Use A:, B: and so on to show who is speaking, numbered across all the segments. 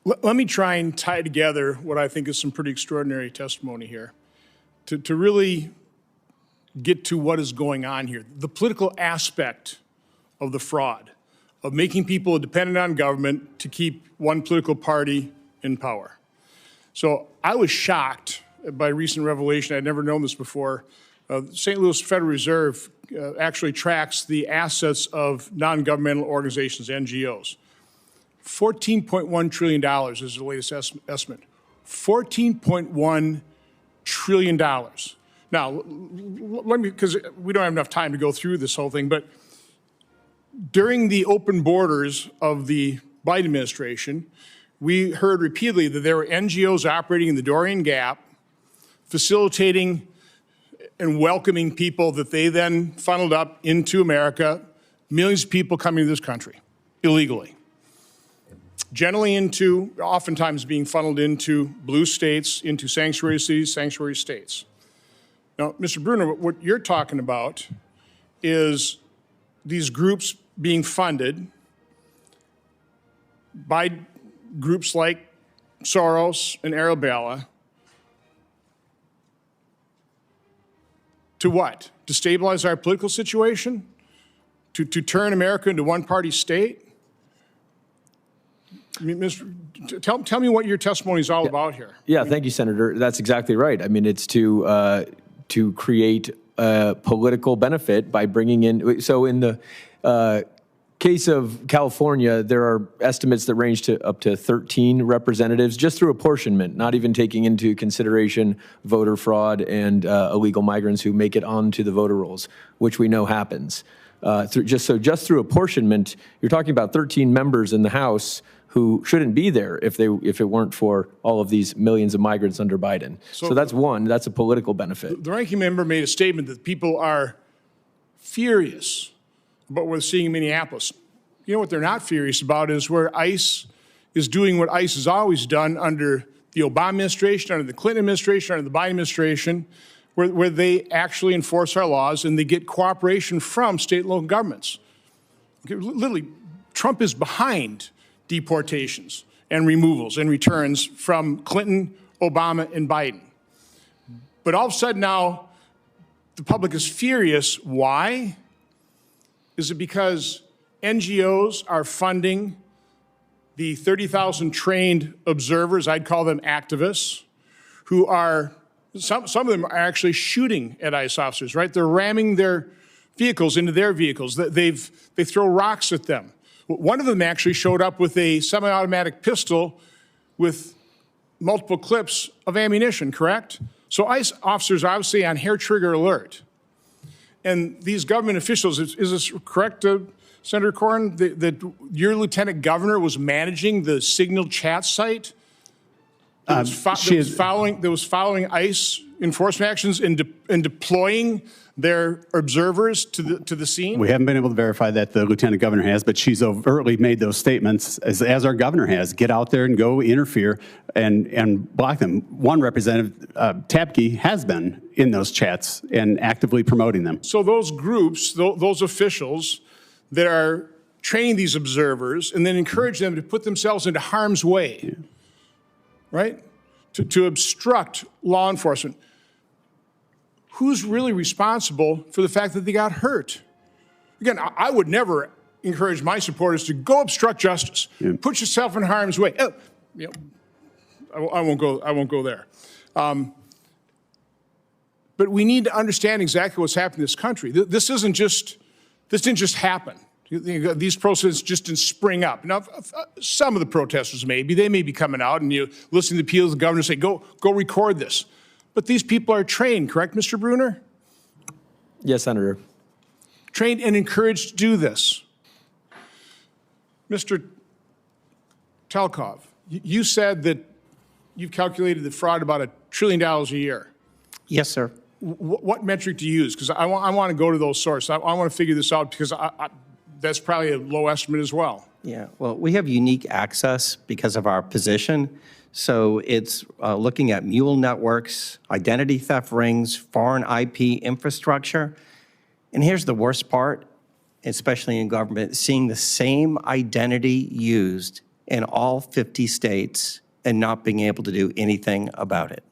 A: Let me try and tie together what I think is some pretty extraordinary testimony here to really get to what is going on here. The political aspect of the fraud, of making people dependent on government to keep one political party in power. So I was shocked by recent revelation. I'd never known this before. The St. Louis Federal Reserve actually tracks the assets of non-governmental organizations, NGOs. $14.1 trillion is the latest estimate. $14.1 trillion. Now, let me, because we don't have enough time to go through this whole thing, but during the open borders of the Biden administration, we heard repeatedly that there were NGOs operating in the Darien Gap, facilitating and welcoming people that they then funneled up into America, millions of people coming to this country illegally. Generally oftentimes being funneled into blue states, into sanctuary cities, sanctuary states. Now, Mr. Bruner, what you're talking about is these groups being funded by groups like Soros and Arabella to what? To stabilize our political situation? To turn America into one-party state? I mean, tell me what your testimony is all about here.
B: Yeah, thank you, Senator. That's exactly right. I mean, it's to create political benefit by bringing in. So in the case of California, there are estimates that range to up to 13 representatives just through apportionment, not even taking into consideration voter fraud and illegal migrants who make it onto the voter rolls, which we know happens. Just through apportionment, you're talking about 13 members in the House who shouldn't be there if it weren't for all of these millions of migrants under Biden. So that's one, that's a political benefit.
A: The ranking member made a statement that people are furious about what we're seeing in Minneapolis. You know what they're not furious about is where ICE is doing what ICE has always done under the Obama administration, under the Clinton administration, under the Biden administration, where they actually enforce our laws and they get cooperation from state and local governments. Okay, literally, Trump is behind deportations and removals and returns from Clinton, Obama, and Biden. But all of a sudden now, the public is furious. Why? Is it because NGOs are funding the 30,000 trained observers, I'd call them activists, who are, some of them are actually shooting at ICE officers, right? They're ramming their vehicles into their vehicles. They throw rocks at them. One of them actually showed up with a semi-automatic pistol with multiple clips of ammunition, correct? So ICE officers are obviously on hair trigger alert. And these government officials, is this correct, Senator Corn, that your lieutenant governor was managing the Signal chat site that was following ICE enforcement actions and deploying their observers to the scene?
C: We haven't been able to verify that the lieutenant governor has, but she's overtly made those statements, as our governor has. Get out there and go interfere and block them. One representative, Tapke, has been in those chats and actively promoting them.
A: So those groups, those officials that are training these observers and then encourage them to put themselves into harm's way, right? To obstruct law enforcement. Who's really responsible for the fact that they got hurt? Again, I would never encourage my supporters to go obstruct justice. Yeah. Put yourself in harm's way. I won't go there. But we need to understand exactly what's happening in this country. This didn't just happen. These protests just didn't spring up. Now, some of the protesters may be coming out and you listen to the appeals of the governor say, go record this. But these people are trained, correct, Mr. Bruner?
B: Yes, Senator.
A: Trained and encouraged to do this. Mr. Telkov, you said that you've calculated the fraud about $1 trillion a year.
D: Yes, sir.
A: What metric do you use? Because I want to go to those sources. I want to figure this out because that's probably a low estimate as well.
D: Yeah, well, we have unique access because of our position. So it's looking at mule networks, identity theft rings, foreign IP infrastructure. And here's the worst part, especially in government, seeing the same identity used in all 50 states and not being able to do anything about it.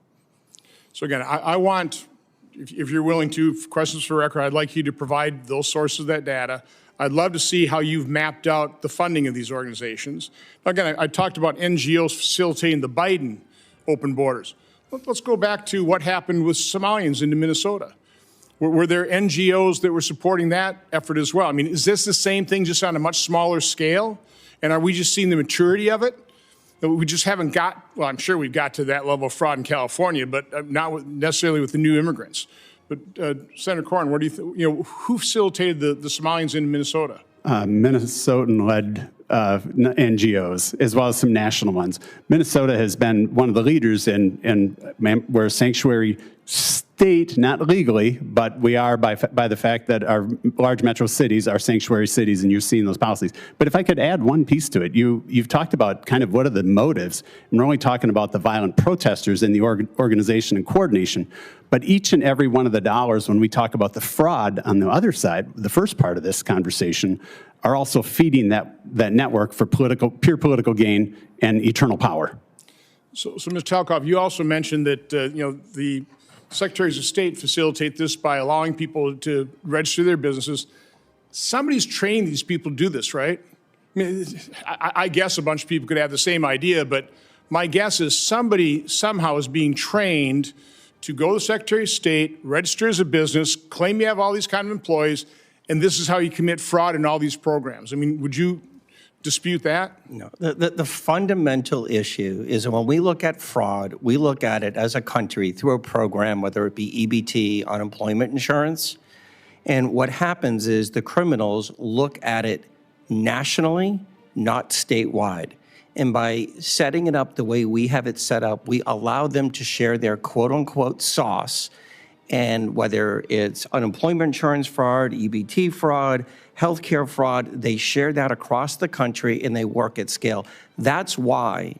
A: So again, I want, if you're willing to, questions for record, I'd like you to provide those sources of that data. I'd love to see how you've mapped out the funding of these organizations. Again, I talked about NGOs facilitating the Biden open borders. Let's go back to what happened with Somalians into Minnesota. Were there NGOs that were supporting that effort as well? I mean, is this the same thing just on a much smaller scale? And are we just seeing the maturity of it? We just haven't got, well, I'm sure we've got to that level of fraud in California, but not necessarily with the new immigrants. But Senator Corn, what do you think, who facilitated the Somalians in Minnesota?
C: Minnesotan-led NGOs, as well as some national ones. Minnesota has been one of the leaders in we're a sanctuary state, not legally, but we are by the fact that our large metro cities are sanctuary cities, and you've seen those policies. But if I could add one piece to it, you've talked about kind of what are the motives, and we're only talking about the violent protesters in the organization and coordination, but each and every one of the dollars when we talk about the fraud on the other side, the first part of this conversation, are also feeding that network for pure political gain and eternal power.
A: So Ms. Talkoff, you also mentioned that the secretaries of state facilitate this by allowing people to register their businesses. Somebody's trained these people to do this, right? I mean, I guess a bunch of people could have the same idea, but my guess is somebody somehow is being trained to go to the Secretary of State, register as a business, claim you have all these kind of employees, and this is how you commit fraud in all these programs. I mean, would you dispute that?
D: No. The fundamental issue is that when we look at fraud, we look at it as a country through a program, whether it be EBT, unemployment insurance. And what happens is the criminals look at it nationally, not statewide. And by setting it up the way we have it set up, we allow them to share their quote-unquote sauce. And whether it's unemployment insurance fraud, EBT fraud, healthcare fraud, they share that across the country and they work at scale. That's why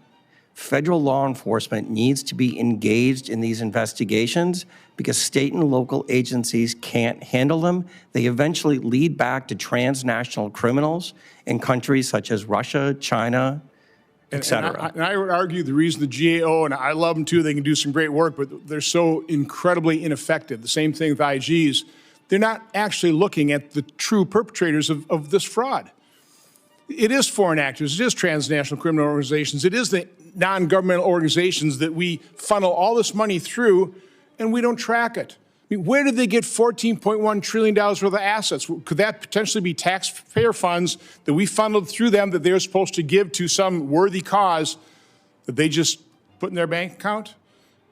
D: federal law enforcement needs to be engaged in these investigations, because state and local agencies can't handle them. They eventually lead back to transnational criminals in countries such as Russia, China, et cetera.
A: And I would argue the reason the GAO, and I love them too, they can do some great work, but they're so incredibly ineffective. The same thing with IGs. They're not actually looking at the true perpetrators of this fraud. It is foreign actors, it is transnational criminal organizations, it is the non-governmental organizations that we funnel all this money through, and we don't track it. I mean, where did they get $14.1 trillion worth of assets? Could that potentially be taxpayer funds that we funneled through them that they're supposed to give to some worthy cause that they just put in their bank account?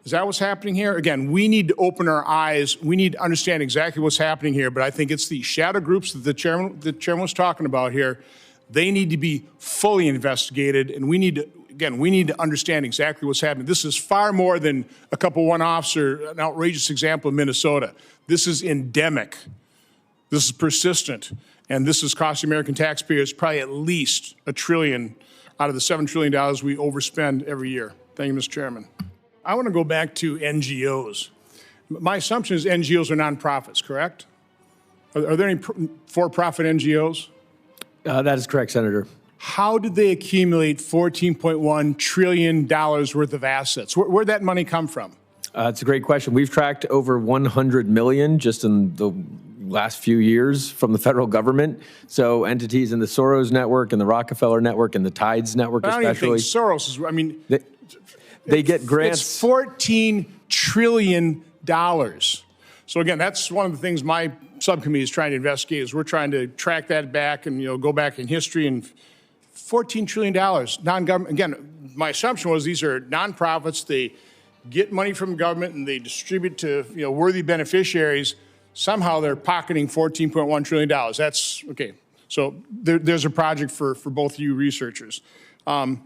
A: Is that what's happening here? Again, we need to open our eyes. We need to understand exactly what's happening here, but I think it's the shadow groups that the chairman was talking about here. They need to be fully investigated, and we need to understand exactly what's happening. This is far more than a couple one-offs or an outrageous example of Minnesota. This is endemic. This is persistent, and this is costing American taxpayers probably at least $1 trillion out of the $7 trillion we overspend every year. Thank you, Mr. Chairman. I want to go back to NGOs. My assumption is NGOs are nonprofits, correct? Are there any for-profit NGOs?
B: That is correct, Senator.
A: How did they accumulate $14.1 trillion worth of assets? Where'd that money come from?
B: It's a great question. We've tracked over 100 million just in the last few years from the federal government. So entities in the Soros network and the Rockefeller network and the Tides network especially. I don't even think
A: Soros is, I mean.
B: They get grants.
A: It's $14 trillion. So again, that's one of the things my subcommittee is trying to investigate, is we're trying to track that back and go back in history, and $14 trillion, non-government. Again, my assumption was these are nonprofits. They get money from government and they distribute to worthy beneficiaries. Somehow they're pocketing $14.1 trillion. That's okay. So there's a project for both of you researchers. The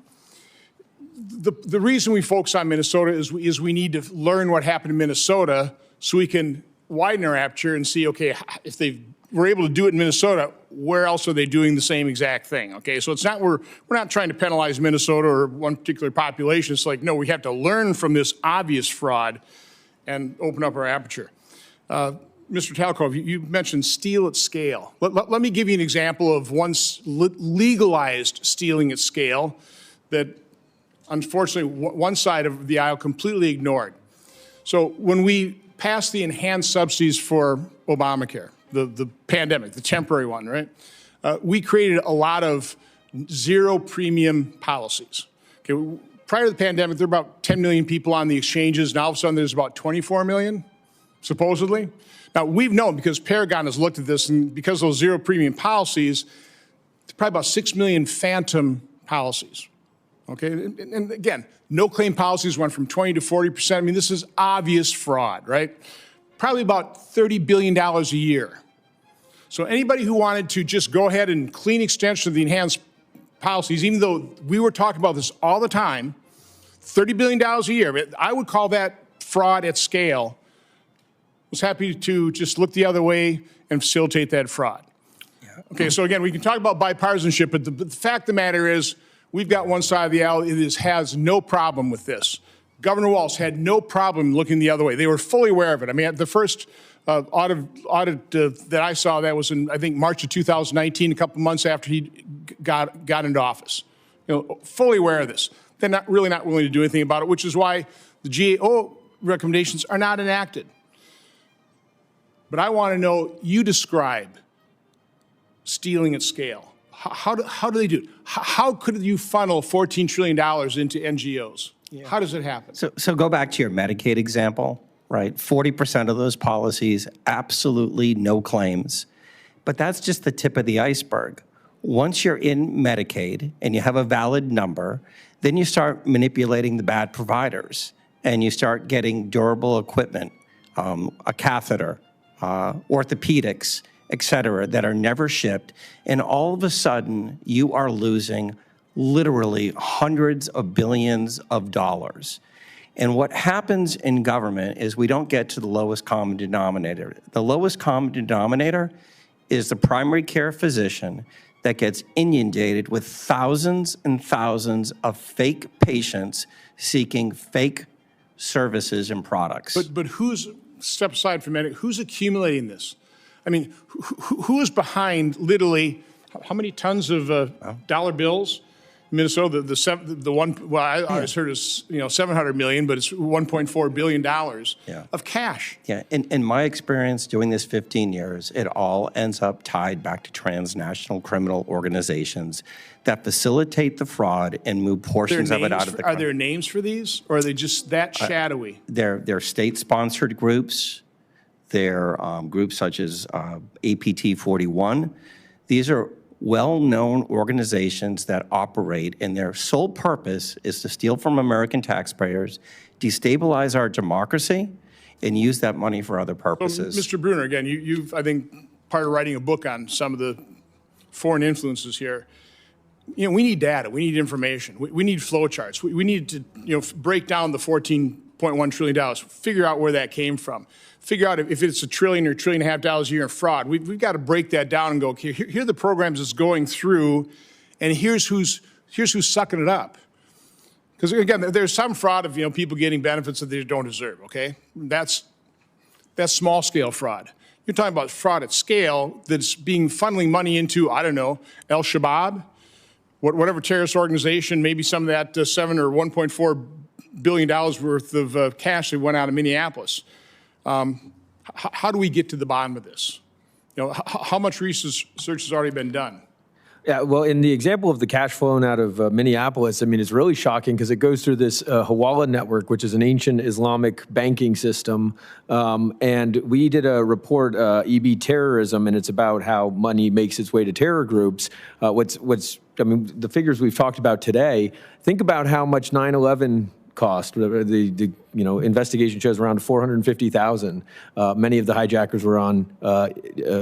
A: reason we focus on Minnesota is we need to learn what happened in Minnesota so we can widen our aperture and see, okay, if they were able to do it in Minnesota, where else are they doing the same exact thing? Okay, so it's not we're not trying to penalize Minnesota or one particular population. It's like, no, we have to learn from this obvious fraud and open up our aperture. Mr. Talkoff, you mentioned steal at scale. Let me give you an example of once legalized stealing at scale. that unfortunately one side of the aisle completely ignored. So when we passed the enhanced subsidies for Obamacare, the pandemic, the temporary one, right? We created a lot of zero premium policies. Okay, prior to the pandemic, there were about 10 million people on the exchanges. Now all of a sudden there's about 24 million, supposedly. Now we've known, because Paragon has looked at this, and because of those zero premium policies, there's probably about 6 million phantom policies. Okay, and again, no claim policies went from 20 to 40%. I mean, this is obvious fraud, right? Probably about $30 billion a year. So anybody who wanted to just go ahead and clean extension of the enhanced policies, even though we were talking about this all the time, $30 billion a year, I would call that fraud at scale. Was happy to just look the other way and facilitate that fraud. Yeah. Okay, so again, we can talk about bipartisanship, but the fact of the matter is, we've got one side of the aisle that has no problem with this. Governor Walz had no problem looking the other way. They were fully aware of it. I mean, the first audit that I saw, that was in, I think, March of 2019, a couple months after he got into office. You know, fully aware of this. They're not willing to do anything about it, which is why the GAO recommendations are not enacted. But I want to know, you describe stealing at scale. How do they do it? How could you funnel $14 trillion into NGOs? Yeah. How does it happen?
D: So go back to your Medicaid example, right? 40% of those policies, absolutely no claims. But that's just the tip of the iceberg. Once you're in Medicaid and you have a valid number, then you start manipulating the bad providers and you start getting durable equipment, a catheter, orthopedics, et cetera, that are never shipped, and all of a sudden you are losing literally hundreds of billions of dollars. And what happens in government is we don't get to the lowest common denominator. The lowest common denominator is the primary care physician that gets inundated with thousands and thousands of fake patients seeking fake services and products.
A: But who's, step aside for a minute, who's accumulating this? I mean, who is behind literally how many tons of dollar bills? Minnesota, the one, well, I just heard is, 700 million, but it's $1.4 billion of cash.
D: Yeah, in my experience doing this 15 years, it all ends up tied back to transnational criminal organizations that facilitate the fraud and move portions of it out of the country.
A: Are there names for these, or are they just that shadowy?
D: They're state-sponsored groups. They're groups such as APT 41. These are well-known organizations that operate, and their sole purpose is to steal from American taxpayers, destabilize our democracy, and use that money for other purposes.
A: So, Mr. Bruner, again, you've, I think, part of writing a book on some of the foreign influences here. We need data. We need information. We need flowcharts. We need to, break down the $14.1 trillion, figure out where that came from. Figure out if it's $1 trillion or $1.5 trillion a year in fraud. We've got to break that down and go, okay, here are the programs it's going through, and here's who's sucking it up. Because again, there's some fraud of people getting benefits that they don't deserve. Okay, that's small scale fraud. You're talking about fraud at scale that's being funneling money into, I don't know, El Shabaab, whatever terrorist organization. Maybe some of that $7 or $1.4 billion worth of cash that went out of Minneapolis. How do we get to the bottom of this? How much research has already been done?
B: Yeah, well, in the example of the cash flowing out of Minneapolis, I mean, it's really shocking because it goes through this Hawala network, which is an ancient Islamic banking system. And we did a report, EB Terrorism, and it's about how money makes its way to terror groups. I mean, the figures we've talked about today, think about how much 9/11 cost. The investigation shows around $450,000. Many of the hijackers were on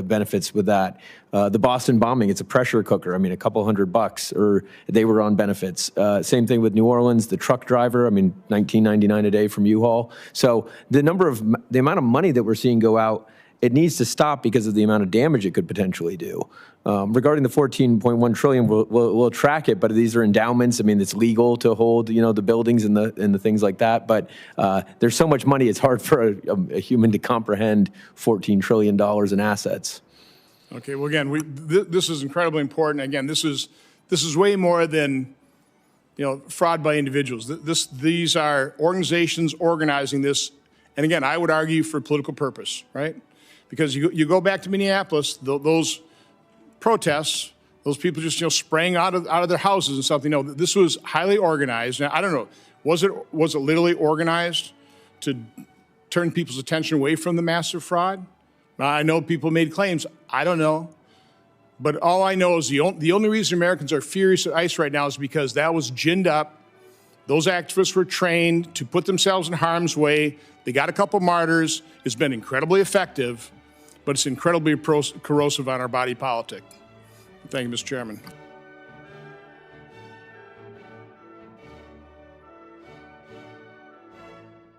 B: benefits with that. The Boston bombing, it's a pressure cooker. I mean, a couple $100, or they were on benefits. Same thing with New Orleans, the truck driver. I mean, $19.99 a day from U-Haul. So the amount of money that we're seeing go out, it needs to stop because of the amount of damage it could potentially do. Regarding the $14.1 trillion, we'll track it, but these are endowments. I mean, it's legal to hold, the buildings and the things like that. But there's so much money, it's hard for a human to comprehend $14 trillion in assets.
A: Okay. Well, again, this is incredibly important. Again, this is way more than fraud by individuals. These are organizations organizing this. And again, I would argue for political purpose, right? Because you go back to Minneapolis, those protests, those people just spraying out of their houses and something. No, this was highly organized. Now, I don't know, was it literally organized to turn people's attention away from the massive fraud? I know people made claims. I don't know. But all I know is the only reason Americans are furious at ICE right now is because that was ginned up. Those activists were trained to put themselves in harm's way. They got a couple martyrs. It's been incredibly effective, but it's incredibly corrosive on our body politic. Thank you, Mr. Chairman.